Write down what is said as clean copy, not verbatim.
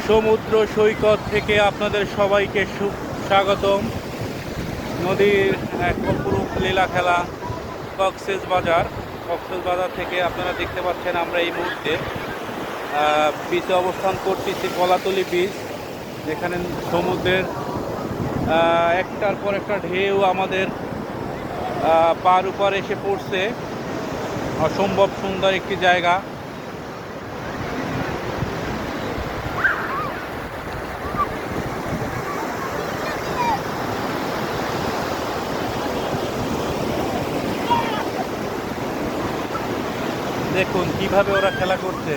সমুদ্র সৈকত থেকে আপনাদের সবাইকে স্বাগতম। নদীর এক অপরূপ লীলা খেলা কক্সবাজার থেকে আপনারা দেখতে পাচ্ছেন আমরা এই মুহূর্তে বিচে অবস্থান করতেছি, কলাতলি বিচ, যেখানে সমুদ্রের একটার পর একটা ঢেউ আমাদের পার উপর এসে পড়ছে। অসম্ভব সুন্দর একটি জায়গা। দেখুন কিভাবে ওরা খেলা করছে।